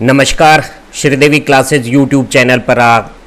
नमस्कार, Sridevi classes YouTube channel पर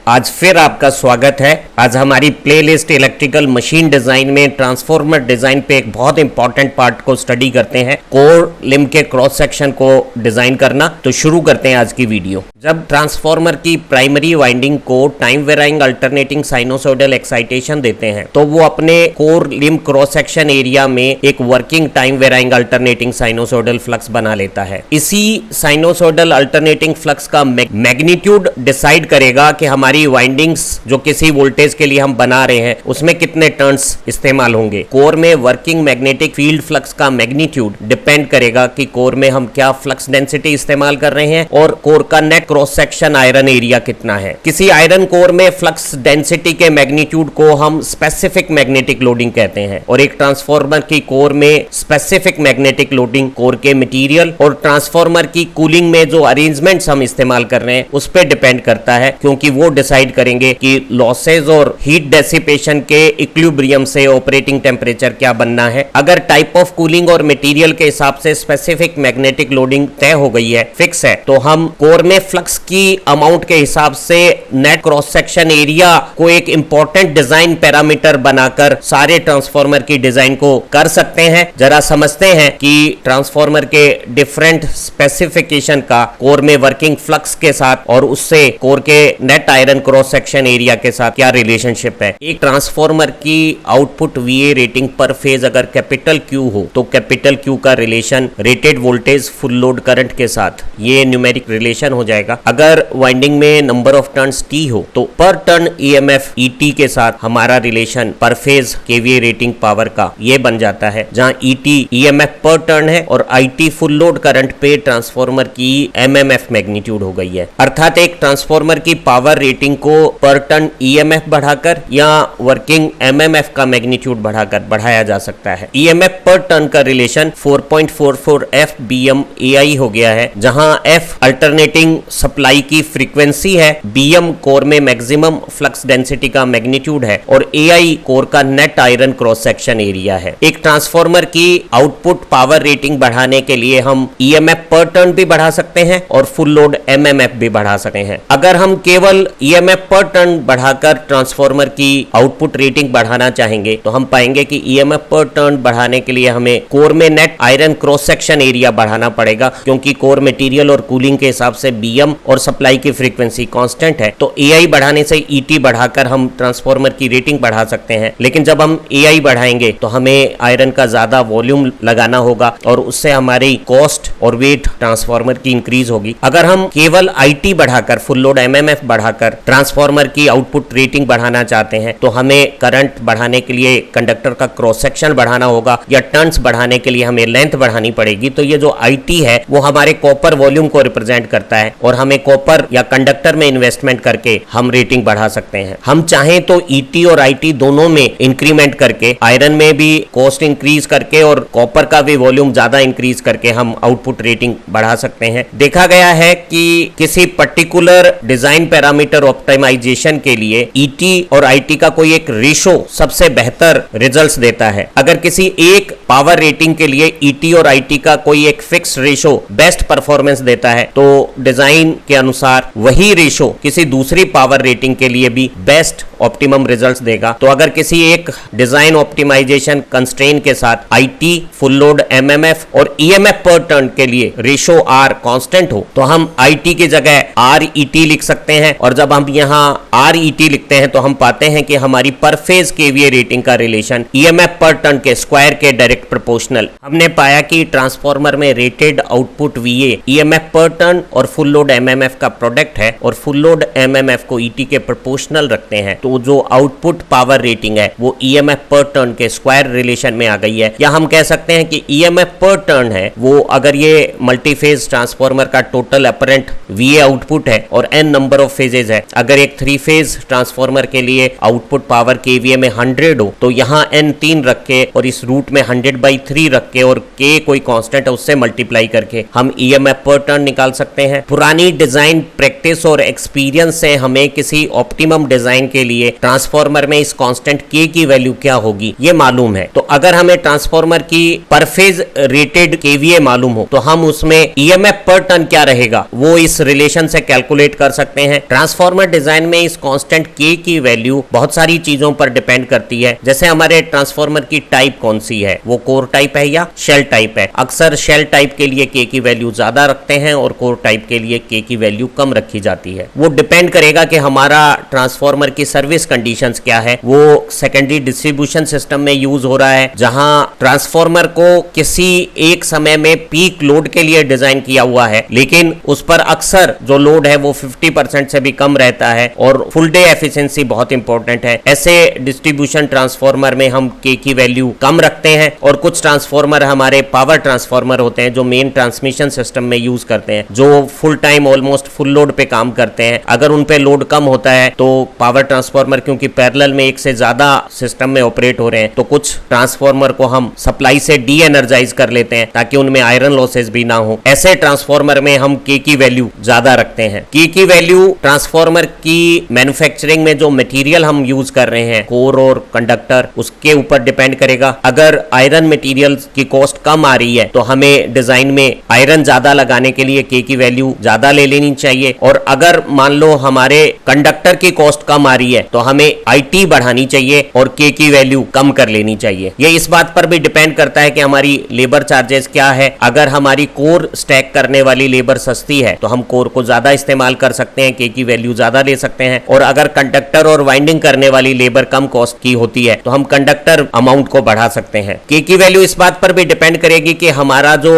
आज फिर आपका स्वागत है। आज हमारी प्लेलिस्ट इलेक्ट्रिकल मशीन डिजाइन में ट्रांसफार्मर डिजाइन पे एक बहुत इंपॉर्टेंट पार्ट को स्टडी करते हैं, कोर लिम्ब के क्रॉस सेक्शन को डिजाइन करना। तो शुरू करते हैं आज की वीडियो। जब ट्रांसफार्मर की प्राइमरी वाइंडिंग को time varying alternating sinusoidal excitation देते हैं तो वो अपने core limb cross section area में एक working time varying alternating sinusoidal flux बना लेता है। इसी साइनोसॉइडल अल्टरनेटिंग फ्लक्स का मैग्नीट्यूड डिसाइड करेगा कि हमारी वाइंडिंग्स जो किसी वोल्टेज के लिए हम बना रहे हैं उसमें कितने टर्न्स इस्तेमाल होंगे। कोर में वर्किंग मैग्नेटिक फील्ड फ्लक्स का मैग्नीट्यूड डिपेंड करेगा कि कोर में हम क्या फ्लक्स डेंसिटी इस्तेमाल कर रहे हैं और कोर का net cross section iron area कितना है। किसी आयरन कोर में फ्लक्स डेंसिटी के मैग्नीट्यूड को हम स्पेसिफिक मैग्नेटिक लोडिंग कहते हैं और एक ट्रांसफार्मर की कोर में स्पेसिफिक मैग्नेटिक लोडिंग कोर के मटेरियल और ट्रांसफार्मर की कूलिंग में जो अरेंजमेंट्स हम इस्तेमाल कर रहे हैं उस पर डिपेंड करता है, क्योंकि वो डिसाइड करेंगे कि लॉसेज और हीट डेसिपेशन के इक्विलिब्रियम से ऑपरेटिंग टेम्परेचर क्या बनना है। अगर टाइप ऑफ कूलिंग और मटेरियल के हिसाब से स्पेसिफिक मैग्नेटिक लोडिंग तय हो गई है, फिक्स है, तो हम कोर में फ्लक्स की अमाउंट के हिसाब से नेट क्रॉस सेक्शन एरिया को एक इंपॉर्टेंट डिजाइन पैरामीटर बनाकर सारे ट्रांसफार्मर की डिजाइन को कर सकते हैं। जरा समझते हैं कि ट्रांसफार्मर के डिफरेंट स्पेसिफिकेशन का कोर में वर्किंग फ्लक्स के साथ और उससे कोर के net iron cross section area के साथ क्या रिलेशनशिप है। एक ट्रांसफार्मर की आउटपुट वीए रेटिंग पर फेज अगर कैपिटल क्यू हो तो कैपिटल क्यू का relation rated voltage full load current के साथ ये न्यूमेरिक रिलेशन हो जाएगा। अगर वाइंडिंग में नंबर ऑफ टर्न्स टी हो तो पर टर्न ईएमएफ ईटी के साथ हमारा रिलेशन पर फेज केवीए रेटिंग पावर का ये बन जाता है, जहां ईटी ईएमएफ पर टर्न है और आईटी फुल लोड करंट पे ट्रांसफार्मर की एमएमएफ मैग्नीट्यूड हो गई है। अर्थात एक ट्रांसफार्मर की पावर रेटिंग को पर टन ईएमएफ बढ़ाकर या वर्किंग एमएमएफ का मैग्नीट्यूड बढ़ाकर बढ़ाया जा सकता है। ईएमएफ पर टन का रिलेशन 4.44 एफ बीएम एआई हो गया है, जहां एफ अल्टरनेटिंग सप्लाई की फ्रीक्वेंसी है, बीएम कोर में मैक्सिमम फ्लक्स डेंसिटी का मैग्नीट्यूड है और एआई कोर का net iron cross section area है। एक ट्रांसफार्मर की आउटपुट पावर रेटिंग बढ़ाने के लिए हम ईएमएफ पर टन भी बढ़ा सकते हैं और फुल लोड एमएमएफ भी बढ़ा सकते हैं। अगर हम केवल ईएमएफ पर टर्न बढ़ाकर ट्रांसफार्मर की आउटपुट रेटिंग बढ़ाना चाहेंगे तो हम पाएंगे कि ईएमएफ पर टर्न बढ़ाने के लिए हमें कोर में net iron cross section area बढ़ाना पड़ेगा, क्योंकि कोर मटेरियल और कूलिंग के हिसाब से बीएम और सप्लाई की फ्रीक्वेंसी कांस्टेंट है। तो एआई बढ़ाने से ईटी बढ़ाकर हम ट्रांसफार्मर की रेटिंग बढ़ा सकते हैं, लेकिन जब हम एआई बढ़ाएंगे तो हमें आयरन का ज्यादा वॉल्यूम लगाना होगा और उससे हमारी कॉस्ट और वेट ट्रांसफार्मर की इंक्रीज होगी। अगर हम केवल आईटी बढ़ाकर फुल लोड एमएमएफ बढ़ाकर ट्रांसफार्मर की आउटपुट रेटिंग बढ़ाना चाहते हैं तो हमें करंट बढ़ाने के लिए कंडक्टर का क्रॉस सेक्शन बढ़ाना होगा या टर्न्स बढ़ाने के लिए हमें लेंथ बढ़ानी पड़ेगी। तो ये जो आईटी है वो हमारे कॉपर वॉल्यूम को रिप्रेजेंट करता है और हमें कॉपर या कंडक्टर में इन्वेस्टमेंट करके हम रेटिंग बढ़ा सकते हैं। हम चाहें तो ईटी और आईटी दोनों में इंक्रीमेंट करके आयरन में भी कॉस्ट इंक्रीज करके और कॉपर का भी वॉल्यूम ज्यादा इंक्रीज करके हम आउटपुट रेटिंग बढ़ा सकते हैं। देखा गया है कि किसी पर्टिकुलर डिजाइन पैरामीटर ऑप्टिमाइजेशन के लिए ईटी और आईटी का कोई एक रेशो सबसे बेहतर रिजल्ट्स देता है। अगर किसी एक पावर रेटिंग के लिए ईटी और आईटी का कोई एक फिक्स रेशो बेस्ट परफॉर्मेंस देता है तो डिजाइन के अनुसार वही रेशो किसी दूसरी पावर रेटिंग के लिए भी बेस्ट ऑप्टिमम रिजल्ट्स देगा। तो अगर किसी एक डिजाइन ऑप्टिमाइजेशन कंस्ट्रेन के साथ आईटी फुल लोड एमएमएफ और ईएमएफ पर टर्न के लिए रेशो आर कांस्टेंट हो तो हम आईटी की जगह आरईटी लिख सकते हैं, और जब हम यहाँ आरईटी लिखते हैं तो हम पाते हैं कि हमारी पर फेज केवीए रेटिंग का रिलेशन ईएमएफ पर टर्न के स्क्वायर के डायरेक्ट प्रोपोर्शनल। हमने पाया कि ट्रांसफार्मर में रेटेड आउटपुट वीए ईएमएफ पर टर्न और फुल लोड एमएमएफ का प्रोडक्ट है और फुल लोड एमएमएफ को ईटी के प्रोपोर्शनल रखते हैं, तो जो आउटपुट पावर रेटिंग है वो ईएमएफ पर टर्न के स्क्वायर रिलेशन में आ गई है। या हम कह सकते हैं कि ईएमएफ पर टर्न है वो अगर ये मल्टीफेज ट्रांसफार्मर का टोटल अपरेंट वीए आउटपुट है और एन नंबर ऑफ फेजेज है। अगर एक 3 फेज ट्रांसफार्मर के लिए आउटपुट पावर केवीए में 100 हो तो यहाँ एन 3 रख के और इस रूट में 100/3 रख के और के कोई कांस्टेंट है उससे मल्टीप्लाई करके हम ईएमएफ पर टर्न निकाल सकते हैं। पुरानी डिजाइन प्रैक्टिस और एक्सपीरियंस से हमें किसी ऑप्टिमम डिजाइन के लिए लिए ट्रांसफॉर्मर में इस कांस्टेंट K की वैल्यू क्या होगी ये मालूम है। तो अगर हमें ट्रांसफॉर्मर की पर फेज रेटेड KVA मालूम हो तो हम उसमें EMF पर टर्न क्या रहेगा वो इस रिलेशन से कैलकुलेट कर सकते हैं। ट्रांसफॉर्मर डिजाइन में इस कांस्टेंट K की वैल्यू बहुत सारी चीजों पर डिपेंड करती है, जैसे हमारे ट्रांसफॉर्मर की टाइप कौन सी है, वो कोर टाइप है या शेल टाइप है। अक्सर शेल टाइप के लिए K की वैल्यू ज्यादा रखते हैं और कोर टाइप के लिए K की वैल्यू कम रखी जाती है। वो डिपेंड करेगा कि हमारा ट्रांसफॉर्मर की सर्विस कंडीशंस क्या है, वो सेकेंडरी डिस्ट्रीब्यूशन सिस्टम में यूज हो रहा है जहां ट्रांसफॉर्मर को किसी एक समय में पीक लोड के लिए डिजाइन किया हुआ है, लेकिन उस पर अक्सर जो लोड है वो 50% से भी कम रहता है और फुल डे एफिशिएंसी बहुत इंपॉर्टेंट है। ऐसे डिस्ट्रीब्यूशन ट्रांसफॉर्मर में हम K की वैल्यू कम रखते हैं और कुछ ट्रांसफॉर्मर हमारे पावर ट्रांसफॉर्मर होते हैं जो मेन ट्रांसमिशन सिस्टम में यूज करते हैं, जो full time almost full load पे काम करते हैं। अगर उन पे लोड कम होता है तो पावर ट्रांसफॉर्मर क्योंकि पैरेलल में एक से ज्यादा सिस्टम में ऑपरेट हो रहे हैं तो कुछ ट्रांसफॉर्मर को हम सप्लाई से डी एनर्जाइज कर लेते हैं ताकि उनमें आयरन लॉसेस भी ना हो। ऐसे ट्रांसफॉर्मर में हम K की वैल्यू ज्यादा रखते हैं। K की वैल्यू ट्रांसफॉर्मर की मैन्युफैक्चरिंग में जो मटेरियल हम यूज कर रहे हैं, कोर और कंडक्टर, उसके ऊपर डिपेंड करेगा। अगर आयरन मटेरियल की कॉस्ट कम आ रही है तो हमें डिजाइन में आयरन ज्यादा लगाने के लिए K की वैल्यू ज्यादा ले लेनी चाहिए, और अगर मान लो हमारे कंडक्टर की कॉस्ट कम आ रही है तो हमें IT बढ़ानी चाहिए और K की वैल्यू कम कर लेनी चाहिए। ये इस बात पर भी डिपेंड करता है कि हमारी लेबर चार्जेस क्या है। अगर हमारी कोर स्टैक करने वाली लेबर सस्ती है तो हम कोर को ज्यादा इस्तेमाल कर सकते हैं, K की वैल्यू ज्यादा ले सकते हैं, और अगर कंडक्टर और वाइंडिंग करने वाली लेबर कम कॉस्ट की होती है तो हम कंडक्टर अमाउंट को बढ़ा सकते हैं। K की वैल्यू इस बात पर भी डिपेंड करेगी कि हमारा जो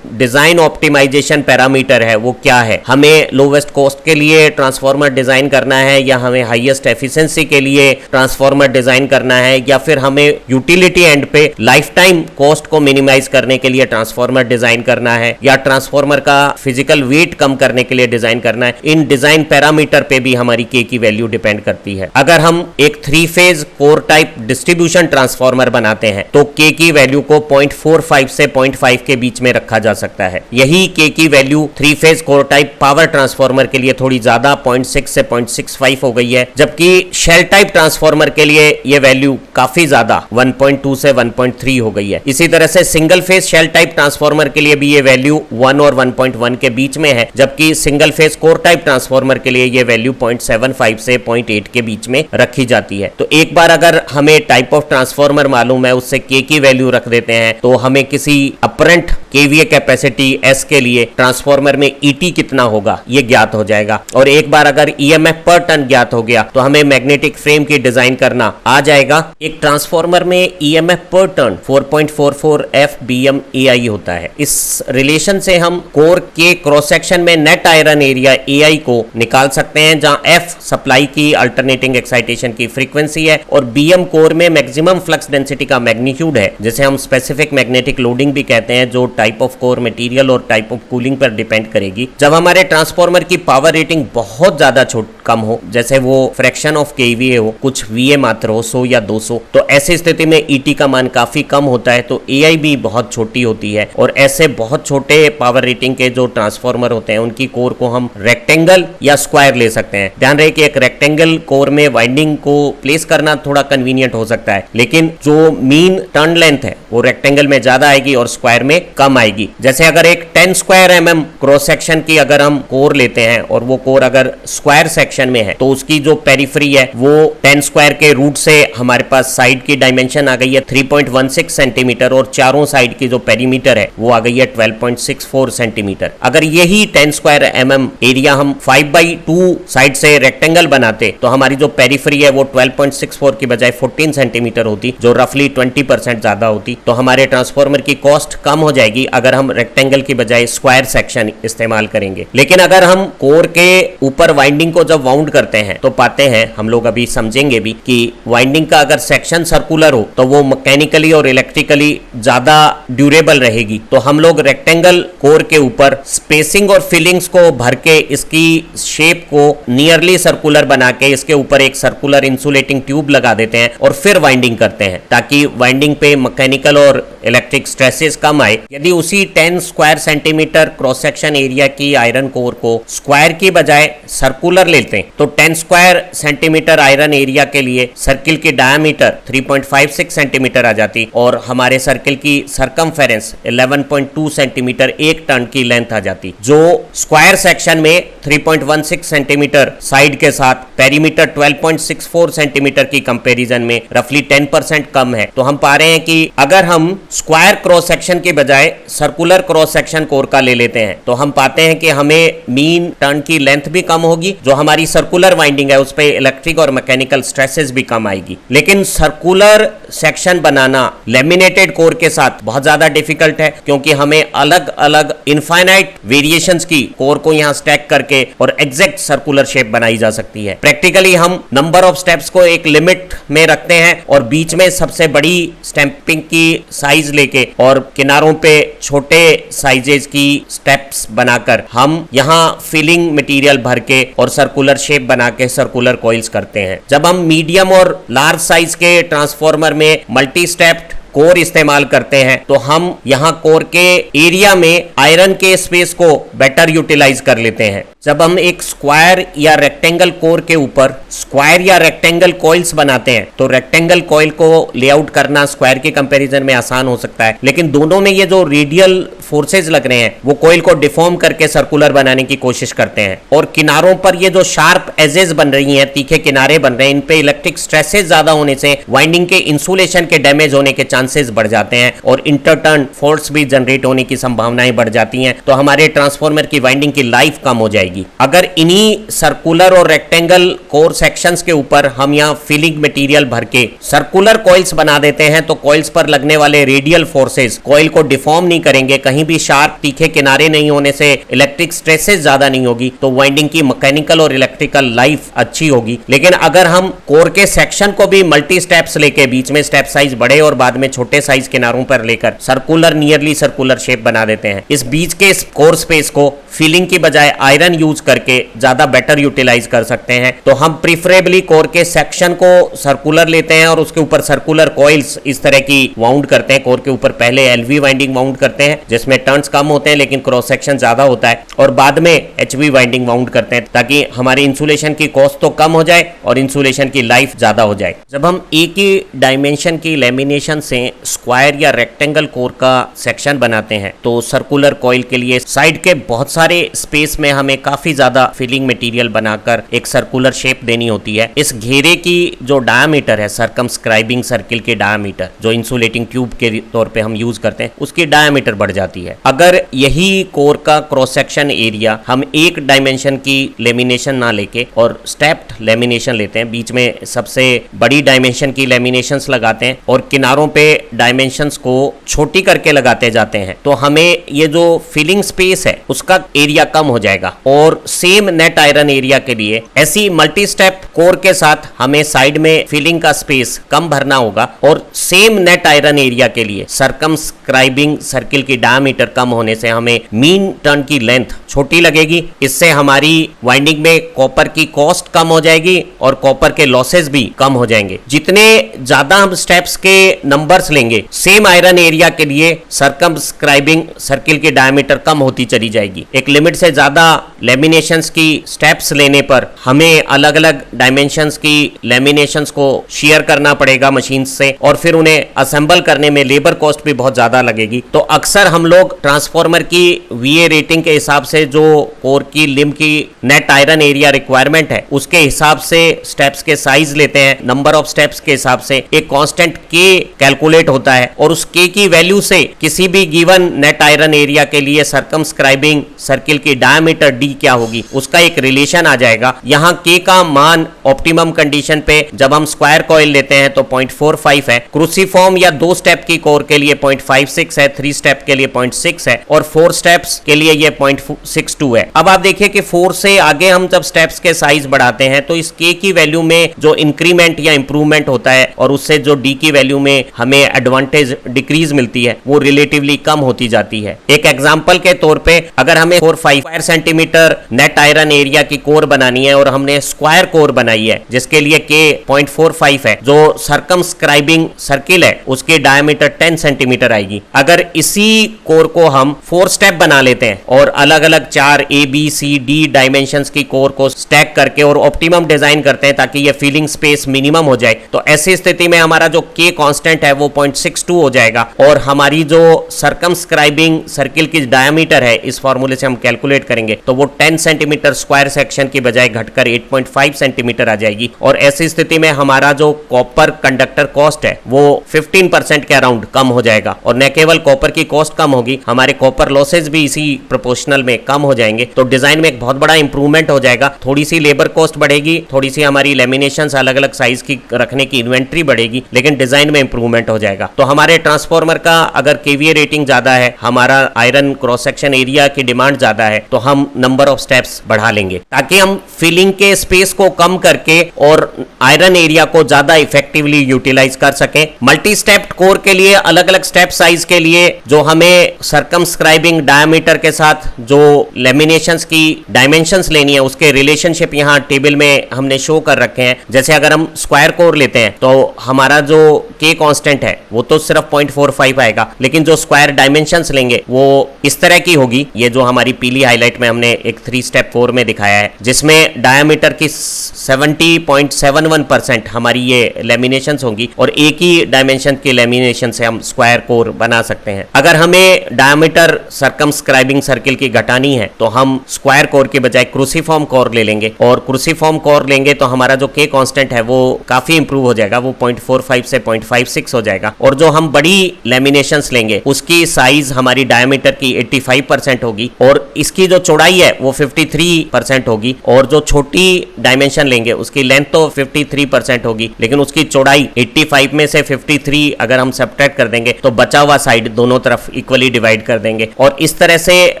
डिजाइन ऑप्टिमाइजेशन पैरामीटर है वो क्या है। हमें लोवेस्ट कॉस्ट के लिए ट्रांसफॉर्मर डिजाइन करना है या हमें हाईएस्ट एफिशिएंसी के लिए ट्रांसफॉर्मर डिजाइन करना है, या फिर हमें यूटिलिटी एंड पे लाइफ टाइम कॉस्ट को मिनिमाइज करने के लिए ट्रांसफॉर्मर डिजाइन करना है, या ट्रांसफॉर्मर का फिजिकल वेट कम करने के लिए डिजाइन करना है। इन डिजाइन पैरामीटर पे भी हमारी K की वैल्यू डिपेंड करती है। अगर हम एक 3 phase core type distribution transformer बनाते हैं तो K की वैल्यू को 0.45 से 0.5 के बीच में रखा जा सकता है। यही K की value 3 phase core type power transformer के लिए थोड़ी ज्यादा 0.6 से 0.65 हो गई है, जबकि शेल टाइप ट्रांसफॉर्मर के लिए यह वैल्यू काफी ज्यादा 1.2 से 1.3 हो गई है। इसी तरह से single phase shell type transformer के लिए भी ये वैल्यू 1 और 1.1 के बीच में है, जबकि single phase core type transformer के लिए ये वैल्यू 0.75 से 0.8 के बीच में रखी जाती है। तो एक बार अगर हमें टाइप ऑफ ट्रांसफॉर्मर मालूम है, उससे K की वैल्यू रख देते हैं तो हमें किसी अपरेंट KVA कैपेसिटी S के लिए ट्रांसफॉर्मर में ET कितना होगा ये ज्ञात हो जाएगा, और एक बार अगर EMF पर टन ज्ञात हो गया तो हमें मैग्नेटिक फ्रेम की डिजाइन करना आ जाएगा। एक ट्रांसफॉर्मर में EMF पर टन 4.44 FBM AI होता है। इस रिलेशन से हम कोर के क्रॉस सेक्शन में नेट आयरन एरिया AI को निकाल सकते हैं, जहां F सप्लाई की अल्टरनेटिंग एक्साइटेशन की फ्रीक्वेंसी है और BM कोर में मैक्सिमम फ्लक्स डेंसिटी का मैग्नीट्यूड है, जिसे हम स्पेसिफिक मैग्नेटिक लोडिंग भी कहते हैं, जो टाइप ऑफ कोर मटेरियल और टाइप ऑफ कूलिंग पर डिपेंड करेगी। जब हमारे ट्रांसफॉर्मर की पावर रेटिंग बहुत ज्यादा कम हो, जैसे वो फ्रैक्शन ऑफ KVA हो, कुछ VA मात्र हो 100 या 200, तो ऐसी स्थिति में ET का मान काफी कम होता है, तो AI भी बहुत छोटी होती है। और ऐसे बहुत छोटे पावर रेटिंग के जो ट्रांसफॉर्मर होते हैं उनकी कोर को हम रेक्टेंगल या स्क्वायर ले सकते हैं। ध्यान रहे कि एक रेक्टेंगल कोर में वाइंडिंग को प्लेस करना थोड़ा कन्वीनियंट हो सकता है, लेकिन जो मीन टर्न लेंथ है वो रेक्टेंगल में ज्यादा आएगी और स्क्वायर में कम आएगी। जैसे अगर एक 10 स्क्वायर mm क्रॉस सेक्शन की अगर हम कोर लेते हैं और वो कोर अगर स्क्वायर सेक्शन में है तो उसकी जो पेरिफेरी है वो 10 स्क्वायर के रूट से हमारे पास साइड की डायमेंशन आ गई है 3.16 सेंटीमीटर, और चारों साइड की जो पेरीमीटर है वो आ गई है 12.64 सेंटीमीटर। अगर यही 10 स्क्वायर mm एरिया हम 5/2 साइड से रेक्टेंगल बनाते तो हमारी जो पेरिफेरी है वो 12.64 की बजाय 14 सेंटीमीटर होती, जो रफली 20% ज्यादा होती। तो हमारे ट्रांसफॉर्मर की कॉस्ट कम हो जाएगी अगर हम रेक्टेंगल की बजाय स्क्वायर सेक्शन इस्तेमाल करेंगे। लेकिन अगर हम कोर के ऊपर वाइंडिंग को जब वाउंड करते हैं तो पाते हैं, हम लोग अभी समझेंगे भी, कि वाइंडिंग का अगर सेक्शन सर्कुलर हो तो वो मैकेनिकली और इलेक्ट्रिकली ज्यादा ड्यूरेबल रहेगी। तो हम लोग रेक्टेंगल कोर के ऊपर स्पेसिंग और फिलिंग्स को भर के इसकी शेप को नियरली सर्कुलर बना के इसके ऊपर एक सर्कुलर इंसुलेटिंग ट्यूब लगा देते हैं और फिर वाइंडिंग करते हैं, ताकि वाइंडिंग पे मैकेनिकल और इलेक्ट्रिक स्ट्रेसेस कम आए। यदि उसी 10 square centimetre cross section area की आयरन कोर को स्क्वायर की बजाय सर्कुलर लेते लेते हैं तो 10 स्क्वायर सेंटीमीटर आयरन एरिया के लिए सर्किल की डायमीटर 3.56 सेंटीमीटर आ जाती और हमारे सर्किल की सरकमफेरेंस 11.2 सेंटीमीटर एक टर्न की लेंथ आ जाती, जो स्क्वायर सेक्शन में 3.16 सेंटीमीटर साइड के साथ पेरीमीटर 12.64 सेंटीमीटर की कंपैरिजन में रफली 10% कम है। तो हम पा रहे हैं कि अगर हम स्क्वायर क्रॉस सेक्शन के बजाय सर्कुलर क्रॉस सेक्शन कोर का ले लेते हैं तो हम पाते हैं कि हमें मीन टर्न की लेंथ भी कम होगी, जो हमारी सर्कुलर वाइंडिंग है उस पे इलेक्ट्रिक और मैकेनिकल स्ट्रेसेस भी कम आएगी। लेकिन सर्कुलर सेक्शन बनाना लेमिनेटेड कोर के साथ बहुत ज्यादा डिफिकल्ट है, क्योंकि हमें अलग अलग इनफाइनाइट वेरिएशंस की कोर को यहां स्टैक करके और एग्जैक्ट सर्कुलर शेप बनाई जा सकती है। प्रैक्टिकली हम नंबर ऑफ स्टेप्स को एक लिमिट में रखते हैं और बीच में सबसे बड़ी स्टैंपिंग की साइज लेके और किनारों पे छोटे साइजेस की स्टेप्स बनाकर हम यहां फिलिंग मटेरियल भर के और सर्कुलर शेप बना के सर्कुलर कॉइल्स करते हैं। जब हम मीडियम और लार्ज साइज के ट्रांसफार्मर में मल्टी स्टेप्ड कोर इस्तेमाल करते हैं तो हम यहां कोर के एरिया में आयरन के स्पेस को बेटर यूटिलाइज कर लेते हैं। जब हम एक स्क्वायर या रेक्टेंगल कोर के ऊपर स्क्वायर या रेक्टेंगल कॉइल्स बनाते हैं तो रेक्टेंगल कॉइल को लेआउट करना स्क्वायर के कंपैरिजन में आसान हो सकता है, लेकिन दोनों में ये जो रेडियल फोर्सेज लग रहे हैं वो कॉइल को डिफॉर्म करके सर्कुलर बनाने की कोशिश करते हैं। और किनारों पर ये जो शार्प एजेस बन रही हैं, तीखे किनारे बन रहे हैं, इन पे इलेक्ट्रिक स्ट्रेसेस ज्यादा होने से वाइंडिंग के इंसुलेशन के डैमेज होने के चांसेस बढ़ जाते हैं और इंटरटर्न फॉल्ट्स भी जनरेट होने की संभावनाएं बढ़ जाती हैं। तो हमारे ट्रांसफार्मर की वाइंडिंग की लाइफ कम हो जाएगी। अगर इन्हीं सर्कुलर और रेक्टेंगल कोर सेक्शंस के ऊपर हम यहाँ फिलिंग मटेरियल भर के सर्कुलर कॉइल्स बना देते हैं तो कॉइल्स पर लगने वाले रेडियल फोर्सेस कॉइल को डिफॉर्म नहीं करेंगे, कहीं भी शार्प तीखे किनारे नहीं होने से इलेक्ट्रिक स्ट्रेसेस ज्यादा नहीं होगी, तो वाइंडिंग की मैकेनिकल और इलेक्ट्रिकल लाइफ अच्छी होगी। लेकिन अगर हम कोर के सेक्शन को भी मल्टी स्टेप्स लेके बीच में स्टेप साइज बड़े और बाद में छोटे साइज किनारों पर लेकर सर्कुलर नियरली सर्कुलर शेप बना देते हैं, इस बीच के कोर स्पेस को फिलिंग की बजाय आयरन यूज करके ज्यादा बेटर यूटिलाइज कर सकते हैं। तो हम प्रिफरेबली कोर के सेक्शन को सर्कुलर लेते हैं और उसके ऊपर सर्कुलर कॉइल्स इस तरह की वाउंड करते हैं। कोर के ऊपर पहले एलवी वाइंडिंग वाउंड करते हैं जिसमें टर्न्स कम होते हैं लेकिन क्रॉस सेक्शन ज्यादा होता है, और बाद में एचवी वाइंडिंग वाउंड करते हैं ताकि हमारी इंसुलेशन की कॉस्ट तो कम हो जाए और इंसुलेशन की लाइफ ज्यादा हो जाए। जब हम एक ही डायमेंशन की लेमिनेशन से स्क्वायर या रेक्टेंगल कोर का सेक्शन बनाते हैं तो सर्कुलर कॉइल के लिए साइड के बहुत सारे स्पेस में हमें काफी ज्यादा फिलिंग मटेरियल बनाकर एक सर्कुलर शेप देनी होती है। इस घेरे की जो डायमीटर है, सर्कमस्क्राइबिंग सर्किल के डायमीटर जो इंसुलेटिंग ट्यूब के तौर पे हम यूज करते हैं, उसकी डायमीटर बढ़ जाती है। अगर यही कोर का क्रॉस सेक्शन एरिया हम एक डायमेंशन की लेमिनेशन ना लेके और स्टेप्ड लेमिनेशन लेते हैं, बीच में सबसे बड़ी डायमेंशन की लेमिनेशंस लगाते हैं और किनारों पे डायमेंशंस को छोटी करके लगाते जाते हैं, तो हमें ये जो फिलिंग स्पेस है उसका एरिया कम हो जाएगा। और सेम नेट आयरन एरिया के लिए ऐसी मल्टी स्टेप कोर के साथ हमें साइड में फिलिंग का स्पेस कम भरना होगा और सेम नेट आयरन एरिया के लिए सर्कमस्क्राइबिंग सर्किल की डायमीटर कम होने से हमें मीन टर्न की लेंथ छोटी लगेगी। इससे हमारी वाइंडिंग में कॉपर की कॉस्ट कम हो जाएगी और कॉपर के लॉसेस भी कम हो जाएंगे। जितने ज्यादा हम स्टेप्स के नंबर्स लेंगे सेम आयरन एरिया के लिए सर्कमस्क्राइबिंग सर्किल की डायमीटर कम होती चली जाएगी। एक लिमिट से ज्यादा लेमिनेशंस की स्टेप्स लेने पर हमें अलग अलग डायमेंशंस की लेमिनेशंस को शेयर करना पड़ेगा मशीन से और फिर उन्हें असेंबल करने में लेबर कॉस्ट भी बहुत ज्यादा लगेगी। तो अक्सर हम लोग ट्रांसफार्मर की वीए रेटिंग के हिसाब से जो कोर की लिम की नेट आयरन एरिया रिक्वायरमेंट है उसके हिसाब से स्टेप्स के साइज लेते हैं। नंबर ऑफ स्टेप्स के हिसाब से एक कांस्टेंट के कैलकुलेट होता है और उस के की वैल्यू से किसी भी गिवन नेट आयरन एरिया के लिए सर्कमस्क्राइबिंग सर्किल की डायमीटर डी क्या होगी उसका एक रिलेशन आ जाएगा। यहाँ के का मान ऑप्टिमम कंडीशन पे जब हम स्क्वायर कॉइल लेते हैं तो 0.45 है, क्रूसीफॉर्म या 2 स्टेप की कोर के लिए 0.56 है, 3 स्टेप के लिए 0.6 है और 4 स्टेप्स के लिए ये 0.62 है। अब आप देखिए कि 4 से आगे हम जब स्टेप्स के साइज बढ़ाते हैं तो इस के की वैल्यू में जो इंक्रीमेंट या इंप्रूवमेंट होता है और उससे जो डी की वैल्यू में हमें एडवांटेज डिक्रीज मिलती है वो रिलेटिवली कम होती जाती है। एक एग्जांपल के तौर पे अगर हमें 4-5 centimetre centimetre net iron area की कोर बनानी है और हमने स्क्वायर कोर बनाई है जिसके लिए के 0.45 है, जो सर्कमस्क्राइबिंग सर्किल है उसकी डायमीटर 10 सेंटीमीटर आएगी। अगर इसी कोर को हम 4 स्टेप बना लेते हैं और अलग अलग 4 A B C D dimensions की कोर को स्टैक करके और ऑप्टिमम डिजाइन करते हैं ताकि ये फीलिंग स्पेस मिनिमम हो जाए, तो ऐसी स्थिति में हमारा जो K कांस्टेंट है वो 0.62 हो जाएगा और हमारी जो सर्कमस्क्राइबिंग सर्किल की डायमीटर है इस फॉर्मूले से हम कैलकुलेट करेंगे तो वो 10 सेंटीमीटर स्क्वायर सेक्शन की बजाय घटकर 8.5 सेंटीमीटर आ जाएगी। और ऐसी स्थिति में हमारा जो कॉपर कंडक्टर कॉस्ट है वो 15% के अराउंड कम हो जाएगा और न केवल कॉपर की कॉस्ट कम होगी, हमारे कॉपर लॉसेज भी इसी प्रोपोर्शनल में कम हो जाएंगे। तो डिजाइन में एक बहुत बड़ा इंप्रूवमेंट हो जाएगा। थोड़ी सी लेबर कॉस्ट बढ़ेगी, थोड़ी सी हमारी लेमिनेशंस अलग अलग साइज की रखने की इन्वेंट्री बढ़ेगी, लेकिन डिजाइन में इंप्रूवमेंट हो जाएगा। तो हमारे ट्रांसफॉर्मर का अगर केवीए रेटिंग ज्यादा है, हमारा आयरन क्रॉस सेक्शन एरिया की डिमांड ज्यादा है, तो हम नंबर ऑफ स्टेप्स बढ़ा लेंगे ताकि हम फिलिंग के स्पेस को कम करके और आयरन एरिया को ज्यादा इफेक्टिवली यूटिलाइज कर सके। मल्टी स्टेप्ड कोर के लिए अलग अलग स्टेप साइज के लिए जो हमें सर्कमस्क्राइबिंग डायमीटर के साथ जो लेमिनेशंस की डायमेंशंस लेनी है उसके रिलेशनशिप यहाँ टेबल में हमने शो कर रखे हैं। जैसे अगर हम स्क्वायर कोर लेते हैं तो हमारा जो K कांस्टेंट है वो तो सिर्फ 0.45 आएगा, लेकिन जो स्क्वायर डायमेंशंस लेंगे वो इस तरह की होगी। ये जो हमारी पीली हाईलाइट में हमने एक 3 स्टेप कोर में दिखाया है जिसमें डायमीटर की 70.71% हमारी ये लेमिनेशंस होंगी और एक ही डायमेंशन की लेमिनेशन से हम स्क्वायर कोर बना सकते हैं। अगर हमें डायमीटर सर्कमस्क्राइबिंग सर्किल की घटानी है तो हम स्क्वायर कोर के बजाय क्रूसीफॉर्म कोर ले लेंगे और क्रूसीफॉर्म कोर लेंगे तो हमारा जो K कांस्टेंट है वो काफी इंप्रूव हो जाएगा, वो 0.45 से 0.56 हो जाएगा। और जो हम बड़ी लेमिनेशंस लेंगे उसकी साइज हमारी डायमीटर की 85% होगी और इसकी जो चौड़ाई है वो 53% होगी और जो छोटी डायमेंशन लेंगे उसकी लेंथ तो 53% होगी, लेकिन उसकी चौड़ाई 85 में से 53 अगर हम सब्ट्रैक्ट कर देंगे तो बचा हुआ साइड दोनों तरफ इक्वली डिवाइड कर देंगे। और इस तरह से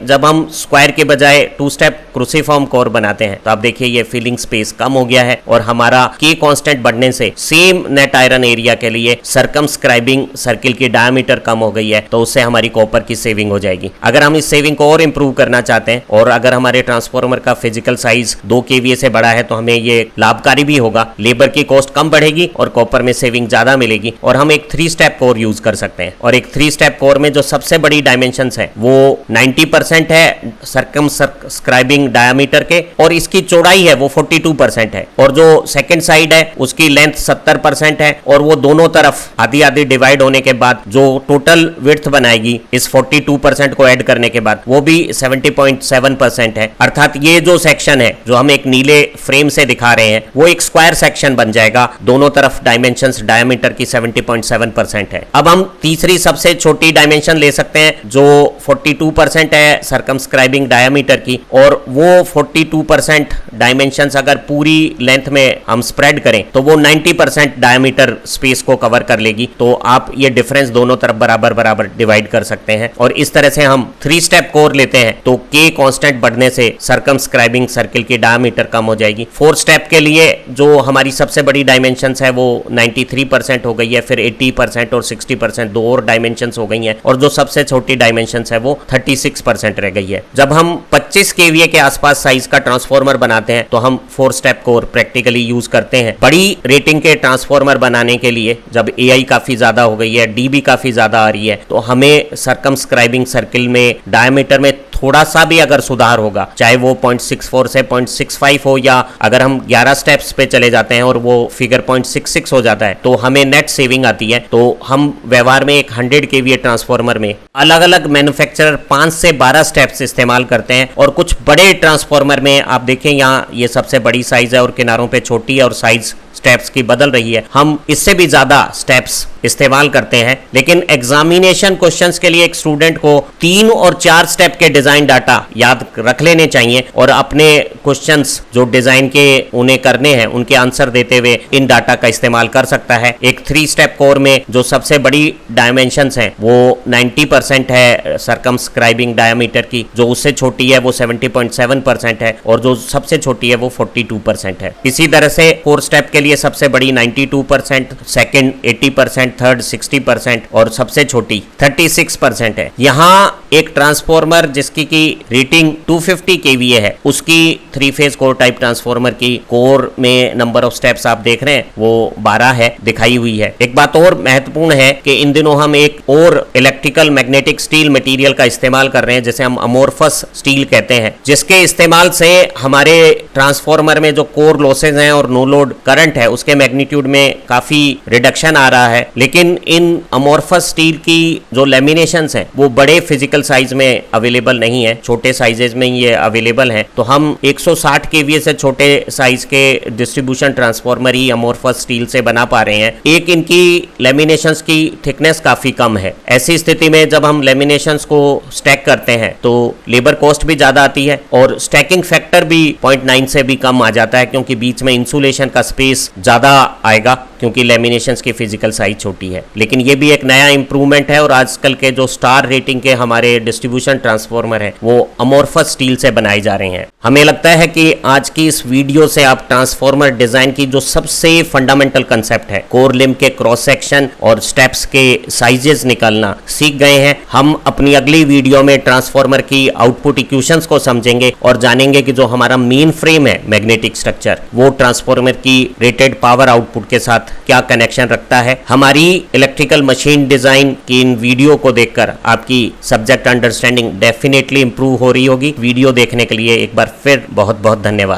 जब हम स्क्वायर के बजाय 2 स्टेप क्रूसीफॉर्म कोर बनाते हैं तो आप देखिए ये फिलिंग स्पेस कम हो गया है और हमारा K कांस्टेंट बढ़ने से सेम नेट आयरन एरिया के लिए सर्कमस्क्राइबिंग सर्किल की डायमीटर कम हो गई है, तो उससे हमारी कॉपर की सेविंग हो जाएगी। अगर हम इस सेविंग को और इंप्रूव करना चाहते हैं और अगर हमारे ट्रांसफॉर्मर का फिजिकल साइज 2 kVA से बड़ा है तो हमें ये लाभकारी भी होगा, लेबर की कॉस्ट कम बढ़ेगी और कॉपर में सेविंग ज्यादा मिलेगी और हम एक 3 स्टेप कोर यूज कर सकते हैं। और एक 3 स्टेप कोर में जो सबसे बड़ी डायमेंशंस है वो 90% है सर्कमस्क्राइबिंग डायमीटर के और इसकी चौड़ाई है वो 42% है और जो सेकंड साइड है उसकी लेंथ 70% है और वो दोनों तरफ आधी आधी डिवाइड होने के बाद जो टोटल विड्थ बनाएगी इस 42% को ऐड करने के बाद वो भी 70.7% है। अर्थात ये जो सेक्शन है जो हम एक नीले फ्रेम से दिखा रहे हैं वो एक स्क्वायर सेक्शन बन जाएगा, दोनों तरफ डायमेंशंस डायमीटर की 70.7% है। अब हम तीसरी सबसे छोटी डायमेंशन ले सकते हैं जो 42% है सर्कमस्क्राइबिंग डायमीटर की और वो 42% डायमेंशंस अगर पूरी लेंथ में हम स्प्रेड करें तो वो 90% डायमीटर स्पेस को कवर कर लेगी। तो आप ये डिफरेंस दोनों तरफ बराबर बराबर डिवाइड कर सकते हैं और इस तरह से हम 3 स्टेप कोर लेते हैं तो K कांस्टेंट बढ़ने से सर्कमस्क्राइबिंग सर्किल की डायमीटर कम हो जाएगी। 4 स्टेप के लिए जो हमारी सबसे बड़ी डायमेंशंस है वो 93% हो गई है, फिर 80% और 60% दो और डायमेंशंस हो गई हैं और जो सबसे छोटी डायमेंशंस है वो 36% रह गई है। जब हम 25 kVA के आसपास साइज का ट्रांसफॉर्मर बनाते हैं तो हम 4 स्टेप कोर प्रैक्टिकली यूज करते हैं। बड़ी रेटिंग के ट्रांसफॉर्मर बनाने के लिए जब AI काफी ज्यादा हो गई है, D भी काफी ज्यादा आ रही है, तो हमें सर्कमस्क्राइबिंग सर्किल में डायमीटर में थोड़ा सा भी अगर सुधार होगा, चाहे वो 0.64 से 0.65 हो या अगर हम 11 स्टेप्स पे चले जाते हैं और वो फिगर 0.66 हो जाता है तो हमें नेट सेविंग आती है। तो हम व्यवहार में एक 100 kVA ट्रांसफॉर्मर में अलग अलग मैन्युफैक्चरर 5 से 12 स्टेप्स इस्तेमाल करते हैं और कुछ बड़े ट्रांसफॉर्मर में आप देखें यहाँ ये सबसे बड़ी साइज है और किनारों पे छोटी है और साइज स्टेप्स की बदल रही है, हम इससे भी ज्यादा स्टेप्स इस्तेमाल करते हैं। लेकिन एग्जामिनेशन क्वेश्चंस के लिए एक स्टूडेंट को 3 और 4 स्टेप के डिजाइन डाटा याद रख लेने चाहिए और अपने क्वेश्चंस जो डिजाइन के उन्हें करने हैं उनके आंसर देते हुए इन डाटा का इस्तेमाल कर सकता है। एक 3 स्टेप कोर में जो सबसे बड़ी डायमेंशंस हैं वो 90% है सर्कमस्क्राइबिंग डायमीटर की, जो उससे छोटी है वो 70.7% है और जो सबसे छोटी है वो 42% है। इसी तरह से 4 स्टेप के लिए सबसे बड़ी 92%, सेकंड 80%, 50%, थर्ड 60% और सबसे छोटी 36% है। यहाँ एक ट्रांसफॉर्मर जिसकी की रेटिंग 250 kVA है, उसकी 3 फेज कोर टाइप ट्रांसफॉर्मर की कोर में नंबर ऑफ स्टेप्स आप देख रहे हैं वो 12 है, दिखाई हुई है। एक बात और महत्वपूर्ण है कि इन दिनों हम एक और इलेक्ट्रिकल मैग्नेटिक स्टील मटेरियल का इस्तेमाल कर रहे हैं जिसे हम अमोर्फस स्टील कहते हैं, जिसके इस्तेमाल से हमारे ट्रांसफॉर्मर में जो कोर लॉसेज हैं और नो लोड करंट है उसके मैग्नीट्यूड में काफी रिडक्शन आ रहा है। लेकिन इन अमोर्फस स्टील की जो लेमिनेशंस हैं वो बड़े फिजिकल साइज में अवेलेबल नहीं है, छोटे साइजेज में ये अवेलेबल हैं। तो हम 160 kVA से छोटे साइज के डिस्ट्रीब्यूशन ट्रांसफॉर्मर ही अमोर्फस स्टील से बना पा रहे हैं। एक इनकी लेमिनेशंस की थिकनेस काफी कम है। ऐसी स्थिति में जब हम लेमिनेशंस को स्टैक करते हैं तो लेबर कॉस्ट भी ज्यादा आती है और स्टैकिंग फैक्टर भी 0.9 से भी कम आ जाता है, क्योंकि बीच में इंसुलेशन का स्पेस ज्यादा आएगा क्योंकि लेमिनेशंस की फिजिकल साइज छोटी है। लेकिन ये भी एक नया इंप्रूवमेंट है और आजकल के जो स्टार रेटिंग के हमारे डिस्ट्रीब्यूशन ट्रांसफॉर्मर है वो अमोर्फस स्टील से बनाए जा रहे हैं। हमें लगता है कि आज की इस वीडियो से आप ट्रांसफॉर्मर डिजाइन की जो सबसे फंडामेंटल कंसेप्ट है, कोर लिम्ब के क्रॉस सेक्शन और स्टेप्स के साइजेस निकालना सीख गए हैं। हम अपनी अगली वीडियो में ट्रांसफॉर्मर की आउटपुट इक्वेशंस को समझेंगे और जानेंगे कि जो हमारा मेन फ्रेम है मैग्नेटिक स्ट्रक्चर, वो ट्रांसफॉर्मर की रेटेड पावर आउटपुट के साथ क्या कनेक्शन रखता है। हमारी इलेक्ट्रिकल मशीन डिजाइन की इन वीडियो को देखकर आपकी सब्जेक्ट अंडरस्टैंडिंग डेफिनेटली इंप्रूव हो रही होगी। वीडियो देखने के लिए एक बार फिर बहुत बहुत धन्यवाद।